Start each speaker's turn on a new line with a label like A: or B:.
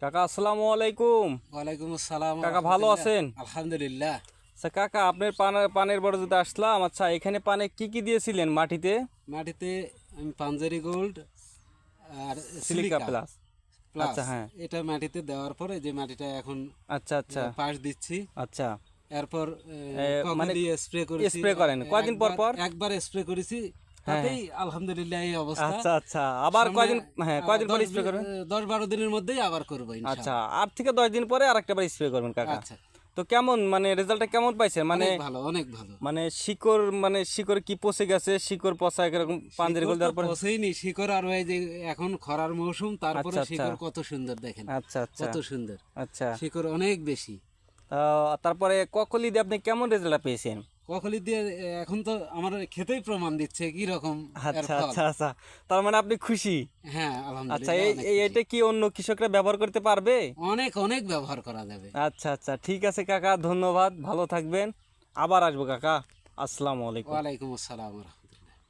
A: কাকা আসসালামু আলাইকুম।
B: ওয়ালাইকুম আসসালাম।
A: কাকা ভালো আছেন?
B: আলহামদুলিল্লাহ।
A: আচ্ছা কাকা, আপনার পানের বড়জুতে আসলাম। আচ্ছা, এখানে পানে কি কি দিয়েছিলেন মাটিতে?
B: মাটিতে আমি পাঞ্জেরি গোল্ড আর
A: সিলিকা
B: সিলিকা
A: প্লাস।
B: প্লাস
A: আচ্ছা, হ্যাঁ।
B: এটা মাটিতে দেওয়ার পরে যে মাটিটা এখন
A: আচ্ছা আচ্ছা
B: পাশ দিচ্ছি।
A: আচ্ছা।
B: এরপর
A: মানে
B: দিয়ে স্প্রে করেছি।
A: স্প্রে করেন কয়দিন পর পর?
B: একবার স্প্রে করেছি,
A: হ্যাঁ,
B: তাতেই আলহামদুলিল্লাহ এই অবস্থা।
A: আচ্ছা আচ্ছা, আবার
B: সামনে,
A: কয়দিন? হ্যাঁ, কয়দিন পর স্প্রে করবেন?
B: 10-12 দিনের মধ্যেই আবার করবো
A: আচ্ছা,
B: ইনশাআল্লাহ।
A: 8 থেকে 10 দিন পরে আরেকটা বার স্প্রে করবেন কাকা।
B: আচ্ছা,
A: তো কেমন, মানে রেজাল্টটা কেমন পাইছেন? মানে
B: অনেক ভালো, অনেক ভালো।
A: শিকড় কি পচে গেছে? শিকড় পচা এরকম পাঞ্জেরি গোল দেওয়ার পরে?
B: পচেইনি শিকড়, আর ওই যে এখন খরার মৌসুম, তারপরে
A: আচ্ছা, আচ্ছা।
B: শিকড় কত সুন্দর দেখেন।
A: আচ্ছা আচ্ছা
B: কত সুন্দর
A: আচ্ছা।
B: শিকড়, অনেক বেশি।
A: তারপরে ককলি দিয়ে আপনি কেমন রেজাল্ট পেয়েছেন?
B: কখলি দিয়ে এখন তো আমার খেতেই প্রমাণ দিচ্ছে কি রকম এর
A: আচ্ছা
B: ফল।
A: আচ্ছা আচ্ছা, তার মানে আপনি খুশি?
B: হ্যাঁ,
A: আচ্ছা,
B: আলহামদুলিল্লাহ অনেক খুশি।
A: এটা কি অন্য কৃষকরা ব্যবহার করতে পারবে?
B: অনেক অনেক ব্যবহার করা যাবে।
A: আচ্ছা আচ্ছা, ঠিক আছে কাকা, ধন্যবাদ, ভালো থাকবেন। আবার আসবো কাকা। আসসালামু আলাইকুম।
B: ওয়ালাইকুম আসসালাম।